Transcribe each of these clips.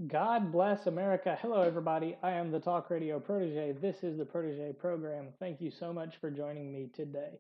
God bless America. Hello, everybody. I am the Talk Radio Protege. This is the Protege program. Thank you so much for joining me today.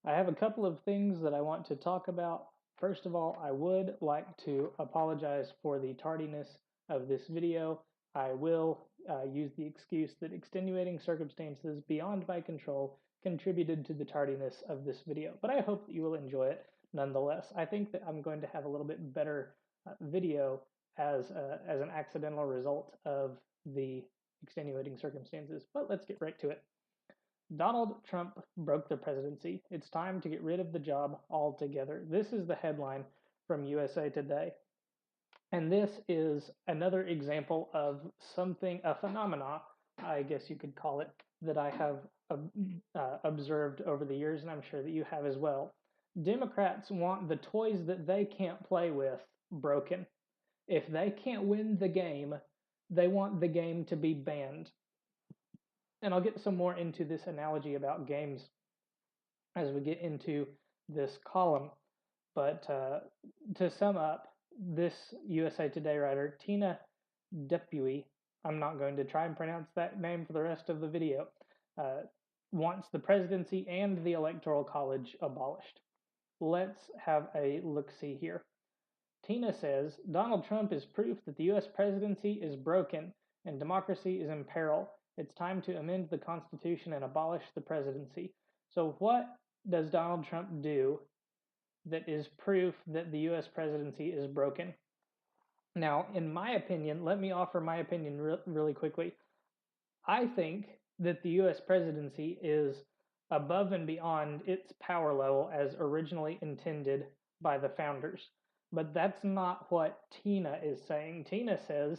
I have a couple of things that I want to talk about. First of all, I would like to apologize for the tardiness of this video. I will use the excuse that extenuating circumstances beyond my control contributed to the tardiness of this video, but I hope that you will enjoy it nonetheless. I think that I'm going to have a little bit better video as an accidental result of the extenuating circumstances, but let's get right to it. Donald Trump broke the presidency. It's time to get rid of the job altogether. This is the headline from USA Today. And this is another example of something, a phenomena, I guess you could call it, that I have observed over the years, and I'm sure that you have as well. Democrats want the toys that they can't play with broken. If they can't win the game, they want the game to be banned. And I'll get some more into this analogy about games as we get into this column. But to sum up, this USA Today writer, Tina Dupuy, I'm not going to try and pronounce that name for the rest of the video, wants the presidency and the Electoral College abolished. Let's have a look-see here. Tina says, Donald Trump is proof that the U.S. presidency is broken and democracy is in peril. It's time to amend the Constitution and abolish the presidency. So what does Donald Trump do that is proof that the U.S. presidency is broken? Now, in my opinion, let me offer my opinion really quickly. I think that the U.S. presidency is above and beyond its power level as originally intended by the founders. But that's not what Tina is saying. Tina says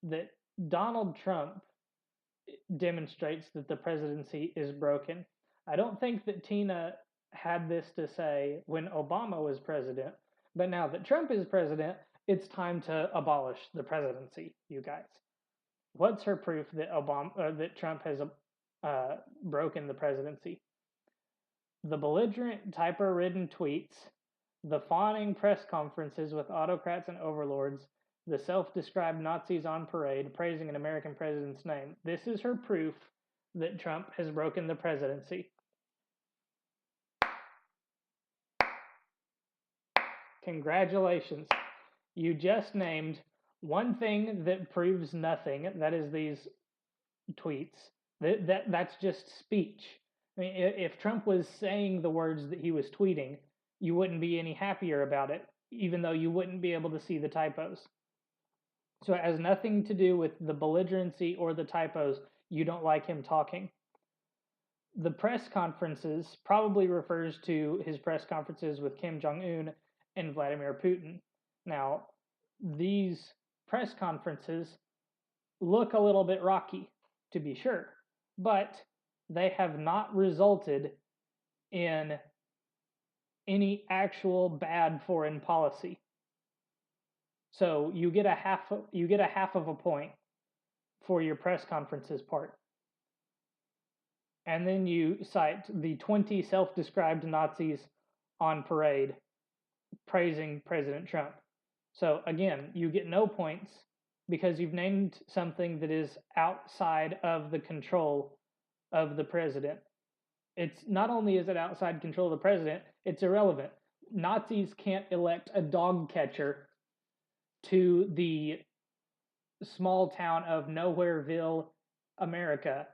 that Donald Trump demonstrates that the presidency is broken. I don't think that Tina had this to say when Obama was president, but now that Trump is president, it's time to abolish the presidency, you guys. What's her proof that that Trump has broken the presidency? The belligerent, typo-ridden tweets, the fawning press conferences with autocrats and overlords, the self-described Nazis on parade praising an American president's name. This is her proof that Trump has broken the presidency. Congratulations. You just named one thing that proves nothing. That is these tweets. That's just speech. I mean, if Trump was saying the words that he was tweeting, you wouldn't be any happier about it, even though you wouldn't be able to see the typos. So it has nothing to do with the belligerency or the typos. You don't like him talking. The press conferences probably refers to his press conferences with Kim Jong-un and Vladimir Putin. Now, these press conferences look a little bit rocky, to be sure, but they have not resulted in any actual bad foreign policy. So you get a half of a point for your press conferences part. And then you cite the 20 self-described Nazis on parade praising President Trump. So again, you get no points because you've named something that is outside of the control of the president. It's not only is it outside control of the president, it's irrelevant. Nazis can't elect a dog catcher to the small town of Nowhereville, America,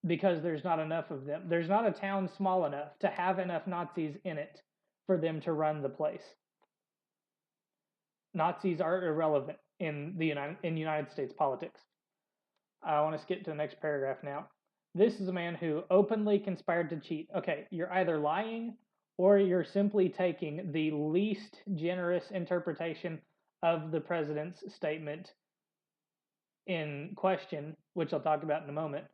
because there's not enough of them. There's not a town small enough to have enough Nazis in it for them to run the place. Nazis are irrelevant in United States politics. I want to skip to the next paragraph now. This is a man who openly conspired to cheat. Okay, you're either lying or you're simply taking the least generous interpretation of the president's statement in question, which I'll talk about in a moment.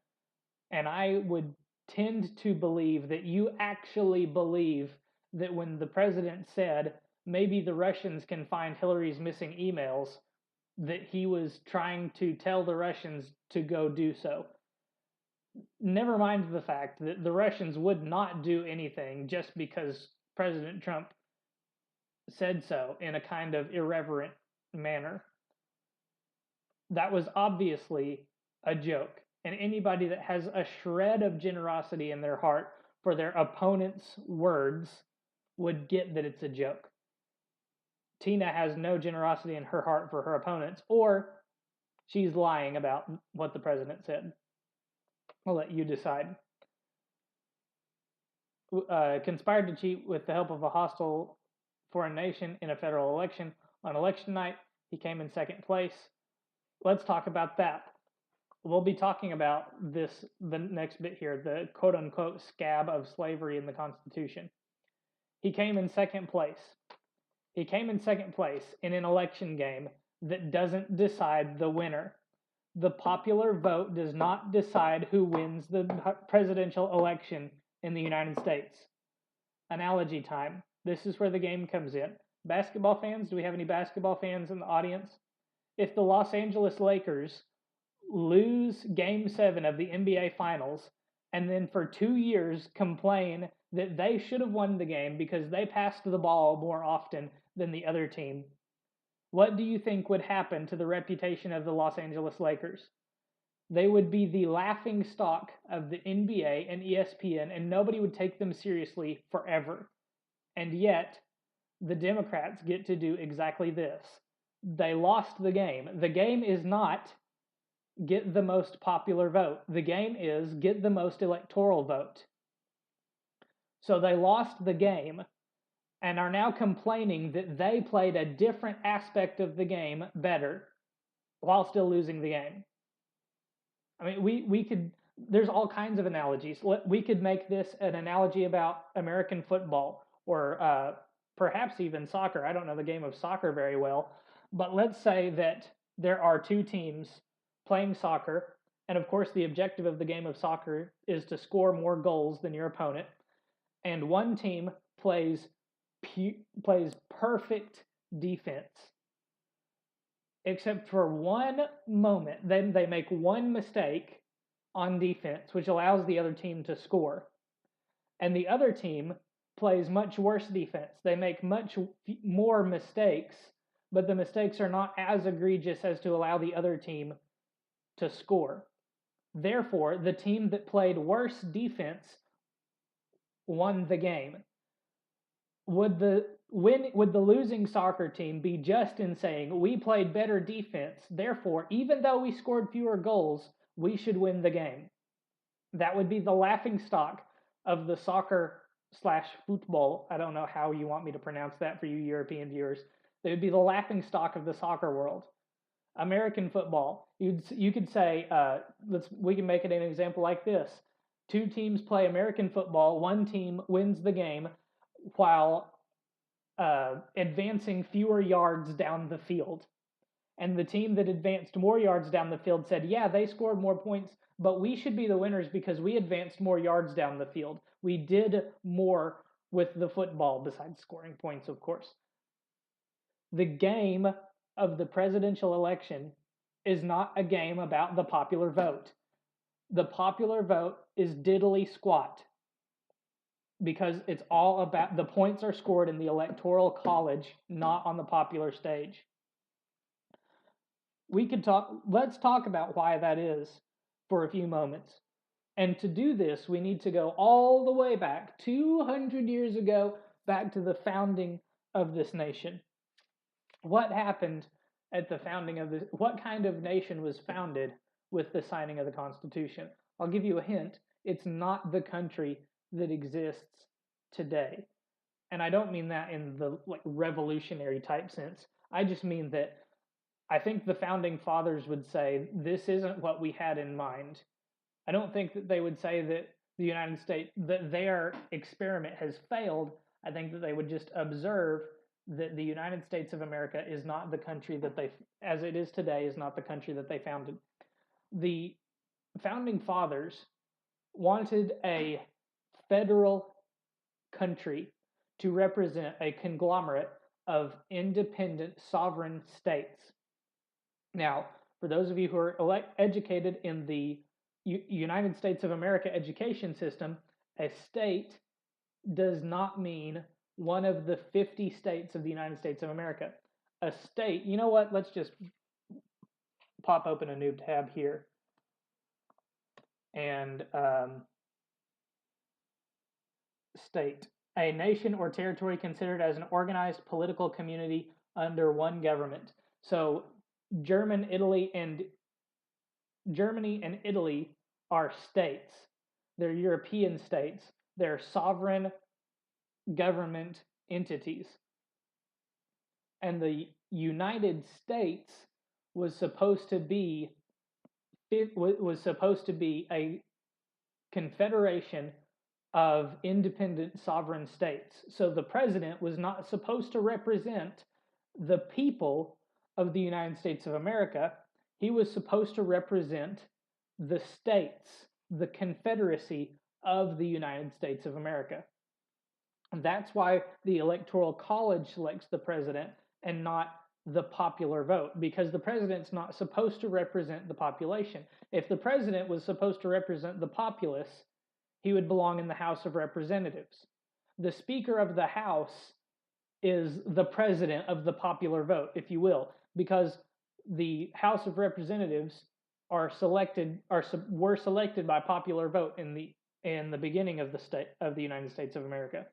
And I would tend to believe that you actually believe that when the president said, maybe the Russians can find Hillary's missing emails, that he was trying to tell the Russians to go do so. Never mind the fact that the Russians would not do anything just because President Trump said so in a kind of irreverent manner. That was obviously a joke. And anybody that has a shred of generosity in their heart for their opponent's words would get that it's a joke. Tina has no generosity in her heart for her opponents, or she's lying about what the president said. I'll let you decide. Conspired to cheat with the help of a hostile foreign nation in a federal election. On election night, he came in second place. Let's talk about that. We'll be talking about this, the next bit here, the quote-unquote scab of slavery in the Constitution. He came in second place. He came in second place in an election game that doesn't decide the winner. The popular vote does not decide who wins the presidential election in the United States. Analogy time. This is where the game comes in. Basketball fans, do we have any basketball fans in the audience? If the Los Angeles Lakers lose Game 7 of the NBA Finals and then for 2 years complain that they should have won the game because they passed the ball more often than the other team, what do you think would happen to the reputation of the Los Angeles Lakers? They would be the laughing stock of the NBA and ESPN, and nobody would take them seriously forever. And yet, the Democrats get to do exactly this. They lost the game. The game is not get the most popular vote. The game is get the most electoral vote. So they lost the game and are now complaining that they played a different aspect of the game better while still losing the game. I mean, we could, there's all kinds of analogies. We could make this an analogy about American football or perhaps even soccer. I don't know the game of soccer very well, but let's say that there are two teams playing soccer, and of course the objective of the game of soccer is to score more goals than your opponent, and one team plays perfect defense, except for one moment. Then they make one mistake on defense, which allows the other team to score, and the other team plays much worse defense. They make much more mistakes, but the mistakes are not as egregious as to allow the other team to score. Therefore, the team that played worse defense won the game. Would the losing soccer team be just in saying we played better defense, therefore, even though we scored fewer goals, we should win the game? That would be the laughing stock of the soccer / football. I don't know how you want me to pronounce that for you European viewers. They would be the laughing stock of the soccer world. American football, you could say, we can make it an example like this. Two teams play American football. One team wins the game while advancing fewer yards down the field. And the team that advanced more yards down the field said, yeah, they scored more points, but we should be the winners because we advanced more yards down the field. We did more with the football besides scoring points, of course. The game of the presidential election is not a game about the popular vote. The popular vote is diddly squat because it's all about the points are scored in the electoral college, not on the popular stage. Let's talk about why that is for a few moments. And to do this, we need to go all the way back 200 years ago, back to the founding of this nation. What happened at the founding of this? What kind of nation was founded with the signing of the Constitution? I'll give you a hint. It's not the country that exists today. And I don't mean that in the revolutionary type sense. I just mean that I think the founding fathers would say this isn't what we had in mind. I don't think that they would say that the United States, that their experiment has failed. I think that they would just observe that the United States of America is not the country that they, as it is today, is not the country that they founded. The founding fathers wanted a federal country to represent a conglomerate of independent sovereign states. Now, for those of you who are educated in the United States of America education system, a state does not mean one of the 50 states of the United States of America. A state, you know what, let's just pop open a new tab here and state. A nation or territory considered as an organized political community under one government. So Germany and Italy are states. They're European states. They're sovereign government entities. And the United States was supposed to be a confederation of independent sovereign states. So the president was not supposed to represent the people of the United States of America. He was supposed to represent the states, the confederacy of the United States of America. And that's why the Electoral College selects the president and not the popular vote, because the president's not supposed to represent the population. If the president was supposed to represent the populace, he would belong in the House of Representatives. The Speaker of the House is the president of the popular vote, if you will, because the House of Representatives were selected by popular vote in the beginning of the United States of America.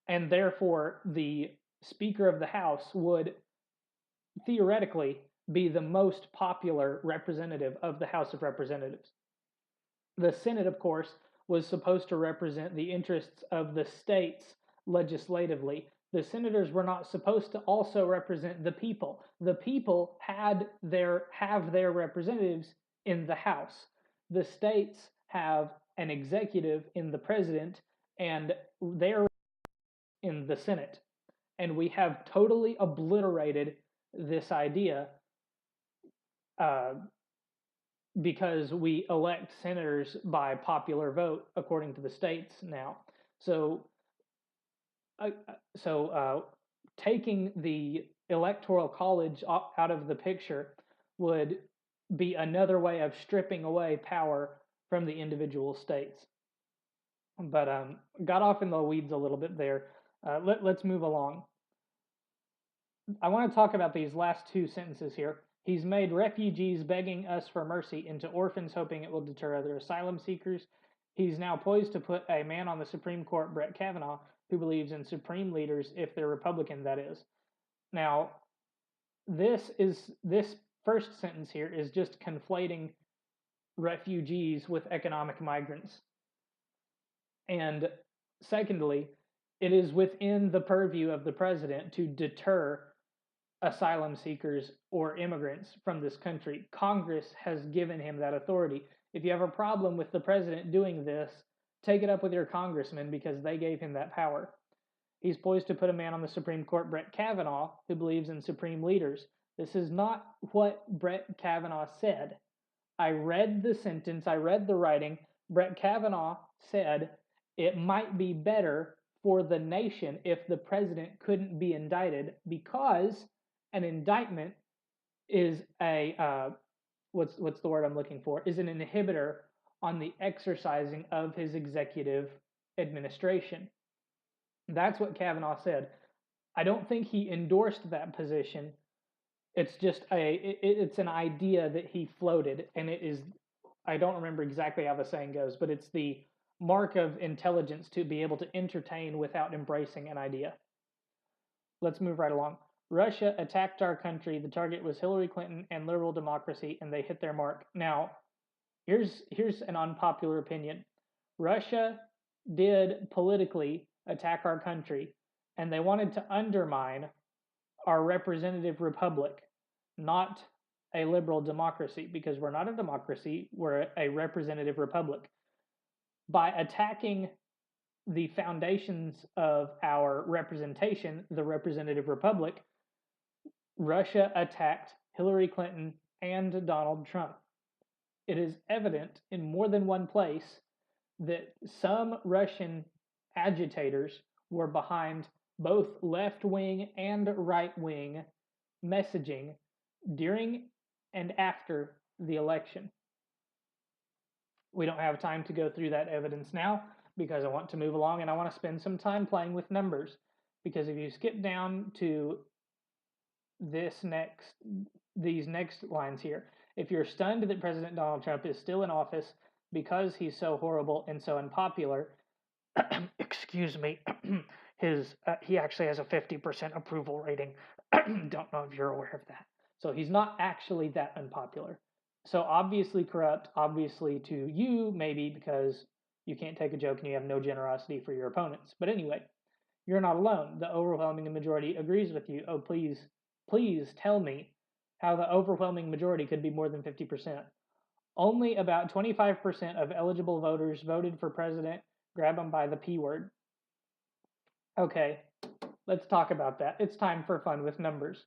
And therefore, the Speaker of the House would theoretically be the most popular representative of the House of Representatives. The Senate, of course, was supposed to represent the interests of the states legislatively. The senators were not supposed to also represent the people. The people have their representatives in the House. The states have an executive in the president, and they're in the Senate. And we have totally obliterated this idea because we elect senators by popular vote according to the states now. So taking the Electoral College out of the picture would be another way of stripping away power from the individual states. But got off in the weeds a little bit there. Let's move along. I want to talk about these last two sentences here. He's made refugees begging us for mercy into orphans, hoping it will deter other asylum seekers. He's now poised to put a man on the Supreme Court, Brett Kavanaugh, who believes in supreme leaders if they're Republican, that is. Now, this first sentence here is just conflating refugees with economic migrants. And secondly, it is within the purview of the president to deter asylum seekers or immigrants from this country. Congress has given him that authority. If you have a problem with the president doing this, take it up with your congressman, because they gave him that power. He's poised to put a man on the Supreme Court, Brett Kavanaugh, who believes in supreme leaders. This is not what Brett Kavanaugh said. I read the sentence, I read the writing. Brett Kavanaugh said it might be better for the nation if the president couldn't be indicted, because an indictment is what's the word I'm looking for? Is an inhibitor on the exercising of his executive administration. That's what Kavanaugh said. I don't think he endorsed that position. It's just it's an idea that he floated, and it is, I don't remember exactly how the saying goes, but it's the mark of intelligence to be able to entertain without embracing an idea. Let's move right along. Russia attacked our country. The target was Hillary Clinton and liberal democracy, and they hit their mark. Now, here's an unpopular opinion. Russia did politically attack our country, and they wanted to undermine our representative republic, not a liberal democracy, because we're not a democracy, we're a representative republic. By attacking the foundations of our representation, the representative republic, Russia attacked Hillary Clinton and Donald Trump. It is evident in more than one place that some Russian agitators were behind both left-wing and right-wing messaging during and after the election. We don't have time to go through that evidence now, because I want to move along and I want to spend some time playing with numbers. Because if you skip down to this next these next lines here. If you're stunned that President Donald Trump is still in office because he's so horrible and so unpopular, excuse me, he actually has a 50% approval rating. Don't know if you're aware of that. So he's not actually that unpopular. So obviously corrupt, obviously to you, maybe because you can't take a joke and you have no generosity for your opponents. But anyway, you're not alone. The overwhelming majority agrees with you. Oh, please, please tell me how the overwhelming majority could be more than 50%. Only about 25% of eligible voters voted for president. Grab them by the P word. Okay, let's talk about that. It's time for fun with numbers.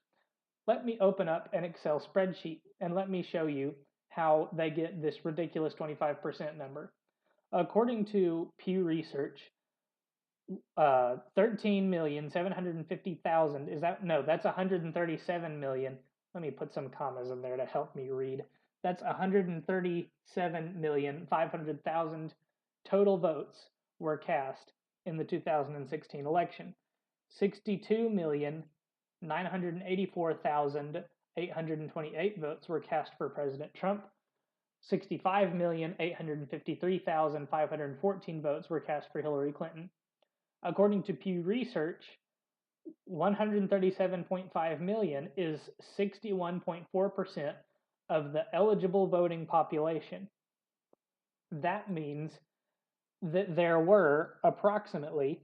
Let me open up an Excel spreadsheet and let me show you how they get this ridiculous 25% number. According to Pew Research, 13,750,000 is that? No, that's 137 million. Let me put some commas in there to help me read. That's 137,500,000 total votes were cast in the 2016 election. 62,984,828 votes were cast for President Trump. 65,853,514 votes were cast for Hillary Clinton. According to Pew Research, 137.5 million is 61.4% of the eligible voting population. That means that there were approximately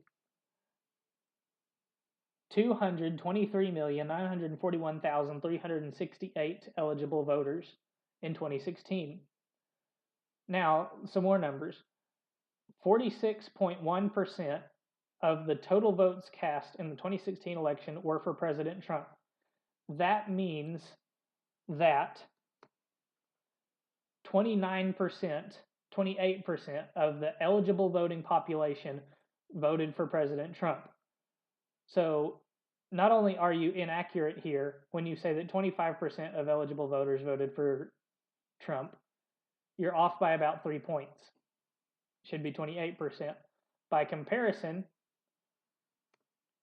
223,941,368 eligible voters in 2016. Now, some more numbers. 46.1% of the total votes cast in the 2016 election were for President Trump. That means that 29%, 28% of the eligible voting population voted for President Trump. So not only are you inaccurate here when you say that 25% of eligible voters voted for Trump, you're off by about 3 points. Should be 28%. By comparison,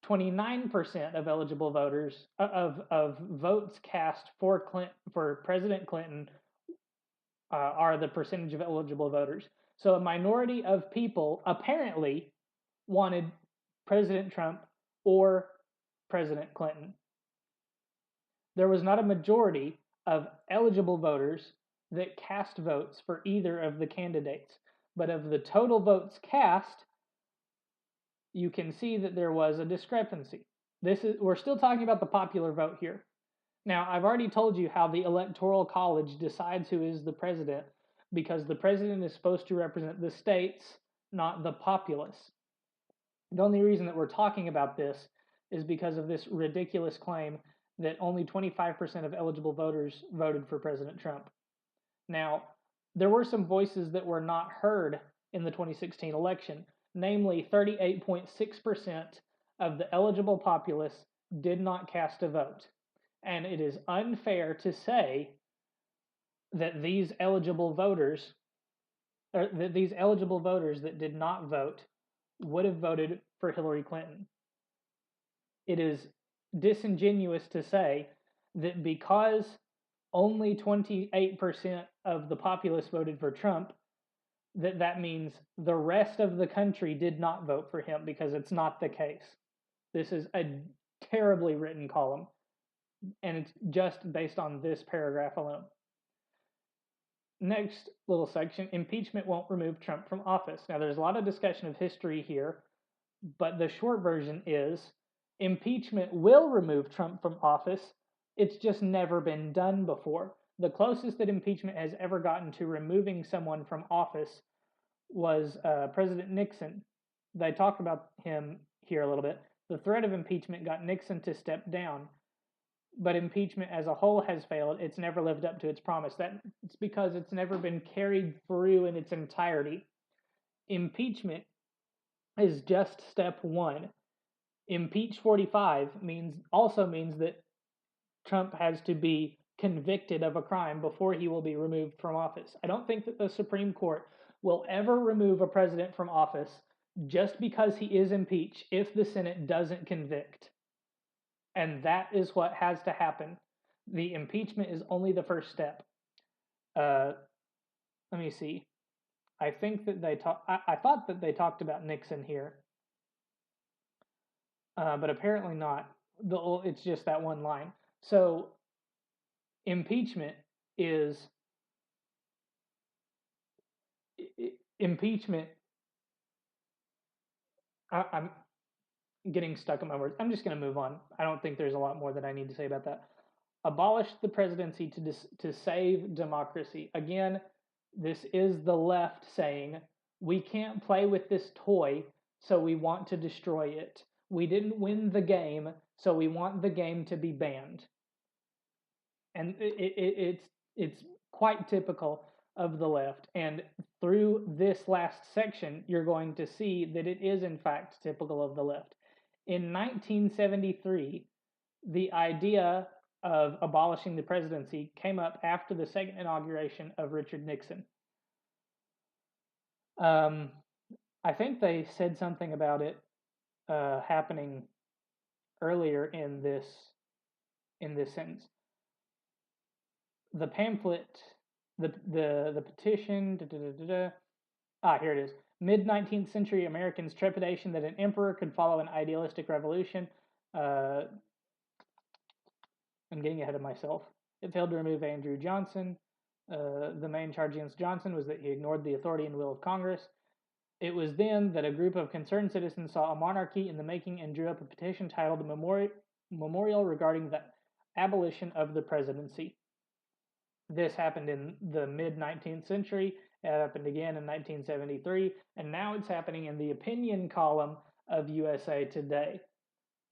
29% of eligible voters of votes cast for President Clinton are the percentage of eligible voters. So a minority of people apparently wanted President Trump or President Clinton. There was not a majority of eligible voters that cast votes for either of the candidates, but of the total votes cast, you can see that there was a discrepancy. We're still talking about the popular vote here. Now, I've already told you how the Electoral College decides who is the president, because the president is supposed to represent the states, not the populace. The only reason that we're talking about this is because of this ridiculous claim that only 25% of eligible voters voted for President Trump. Now, there were some voices that were not heard in the 2016 election. Namely, 38.6% of the eligible populace did not cast a vote. And it is unfair to say that these eligible voters that did not vote would have voted for Hillary Clinton. It is disingenuous to say that because only 28% of the populace voted for Trump, that means the rest of the country did not vote for him, because it's not the case. This is a terribly written column, and it's just based on this paragraph alone. Next little section, impeachment won't remove Trump from office. Now, there's a lot of discussion of history here, but the short version is impeachment will remove Trump from office. It's just never been done before. The closest that impeachment has ever gotten to removing someone from office was President Nixon. They talked about him here a little bit. The threat of impeachment got Nixon to step down, but impeachment as a whole has failed. It's never lived up to its promise. It's because it's never been carried through in its entirety. Impeachment is just step one. Impeach 45 also means that Trump has to be convicted of a crime before he will be removed from office. I don't think that the Supreme Court will ever remove a president from office just because he is impeached if the Senate doesn't convict. And that is what has to happen. the impeachment is only the first step. Let me see. I think that I thought that they talked about Nixon here, but apparently not. It's just that one line. So impeachment is impeachment. I'm getting stuck in my words. I'm just going to move on. I don't think there's a lot more that I need to say about that. Abolish the presidency to save democracy. Again, this is the left saying, we can't play with this toy, so we want to destroy it. We didn't win the game, so we want the game to be banned. And it's quite typical of the left. And through this last section, you're going to see that it is in fact typical of the left. In 1973, the idea of abolishing the presidency came up after the second inauguration of Richard Nixon. I think they said something about it happening earlier in this sentence. The pamphlet, the petition. Here it is. Mid-19th century Americans' trepidation that an emperor could follow an idealistic revolution. I'm getting ahead of myself. It failed to remove Andrew Johnson. The main charge against Johnson was that he ignored the authority and will of Congress. It was then that a group of concerned citizens saw a monarchy in the making and drew up a petition titled Memorial regarding the abolition of the presidency. This happened in the mid-19th century. It happened again in 1973, and now it's happening in the opinion column of USA Today.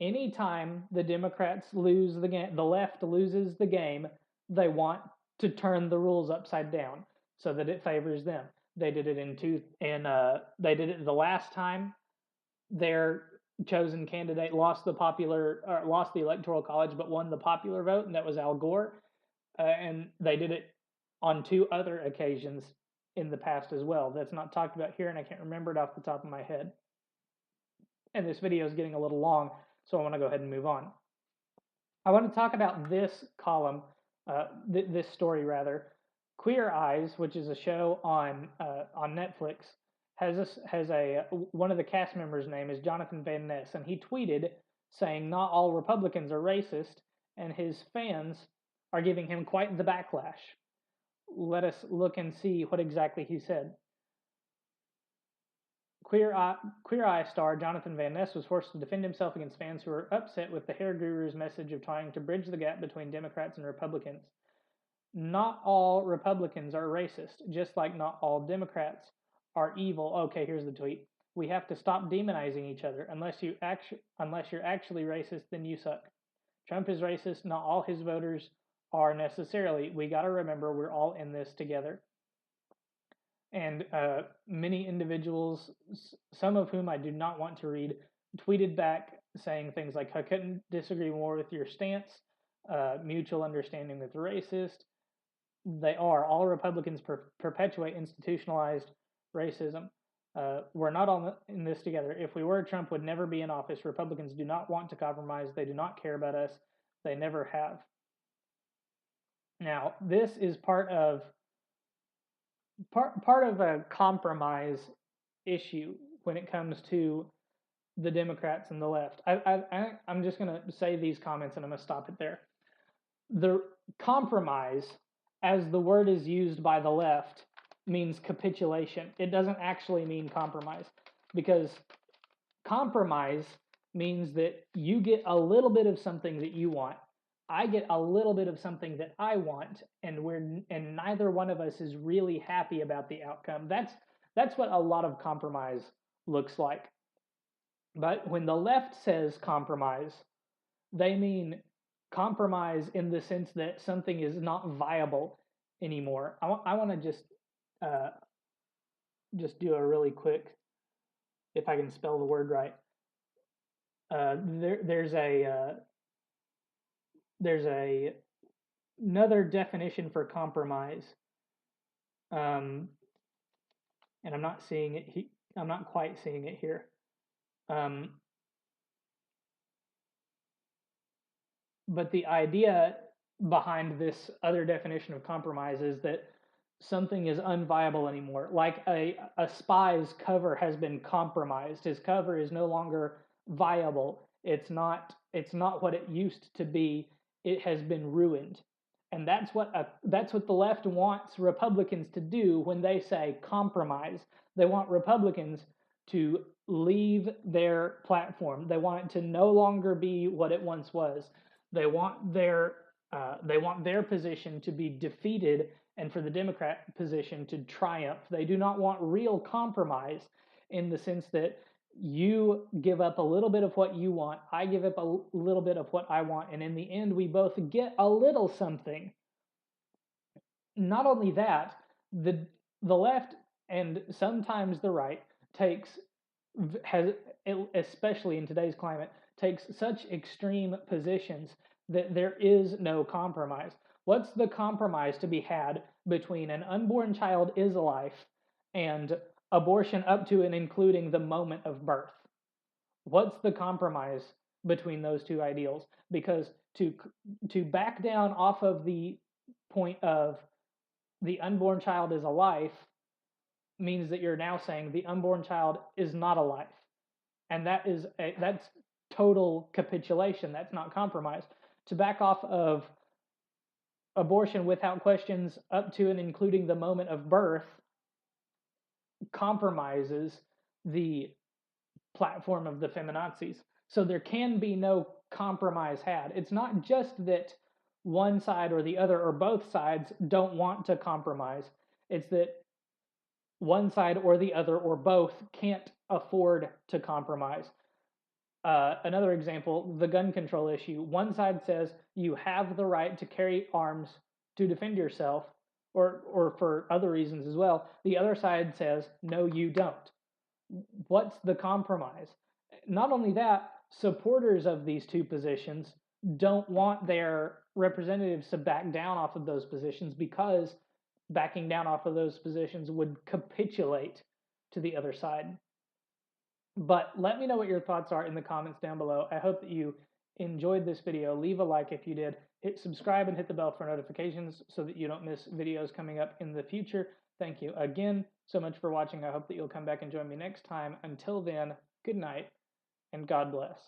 Anytime the Democrats lose the game, the left loses the game, they want to turn the rules upside down so that it favors them. They did it they did it the last time their chosen candidate lost the electoral college but won the popular vote, and that was Al Gore. And they did it on 2 other occasions in the past as well. That's not talked about here, and I can't remember it off the top of my head. And this video is getting a little long, so I want to go ahead and move on. I want to talk about this column, this story rather. Queer Eyes, which is a show on Netflix, one of the cast members' name is Jonathan Van Ness, and he tweeted saying not all Republicans are racist, and his fans are giving him quite the backlash. Let us look and see what exactly he said. Queer Eye star Jonathan Van Ness was forced to defend himself against fans who were upset with the hair guru's message of trying to bridge the gap between Democrats and Republicans. Not all Republicans are racist, just like not all Democrats are evil. Okay, here's the tweet. We have to stop demonizing each other. Unless you're actually racist, then you suck. Trump is racist. Not all his voters are necessarily. We got to remember we're all in this together. And many individuals, some of whom I do not want to read, tweeted back saying things like, I couldn't disagree more with your stance, mutual understanding that's racist. They are. All Republicans perpetuate institutionalized racism. We're not all in this together. If we were, Trump would never be in office. Republicans do not want to compromise. They do not care about us. They never have. Now, this is part of a compromise issue when it comes to the Democrats and the left. I'm just going to say these comments and I'm going to stop it there. The compromise, as the word is used by the left, means capitulation. It doesn't actually mean compromise, because compromise means that you get a little bit of something that you want. I get a little bit of something that I want, and neither one of us is really happy about the outcome. That's what a lot of compromise looks like. But when the left says compromise, they mean compromise in the sense that something is not viable anymore. I want to just do a really quick, if I can spell the word right. There's another definition for compromise, and I'm not seeing it. I'm not quite seeing it here. But the idea behind this other definition of compromise is that something is unviable anymore. Like a spy's cover has been compromised. His cover is no longer viable. It's not what it used to be. It has been ruined. And that's what the left wants Republicans to do when they say compromise. They want Republicans to leave their platform. They want it to no longer be what it once was. They want their position to be defeated and for the Democrat position to triumph. They do not want real compromise in the sense that you give up a little bit of what you want, I give up a little bit of what I want, and in the end, we both get a little something. Not only that, the left and sometimes the right takes has especially in today's climate takes such extreme positions that there is no compromise. What's the compromise to be had between an unborn child is a life and abortion up to and including the moment of birth? What's the compromise between those two ideals? Because to back down off of the point of the unborn child is a life means that you're now saying the unborn child is not a life, and that's total capitulation. That's not compromise. To back off of abortion without questions up to and including the moment of birth compromises the platform of the feminazis. So there can be no compromise had. It's not just that one side or the other or both sides don't want to compromise. It's that one side or the other or both can't afford to compromise. Another example, the gun control issue. One side says you have the right to carry arms to defend yourself or for other reasons as well. The other side says, no, you don't. What's the compromise? Not only that, supporters of these two positions don't want their representatives to back down off of those positions because backing down off of those positions would capitulate to the other side. But let me know what your thoughts are in the comments down below. I hope that you enjoyed this video. Leave a like if you did. Hit subscribe and hit the bell for notifications so that you don't miss videos coming up in the future. Thank you again so much for watching. I hope that you'll come back and join me next time. Until then, good night and God bless.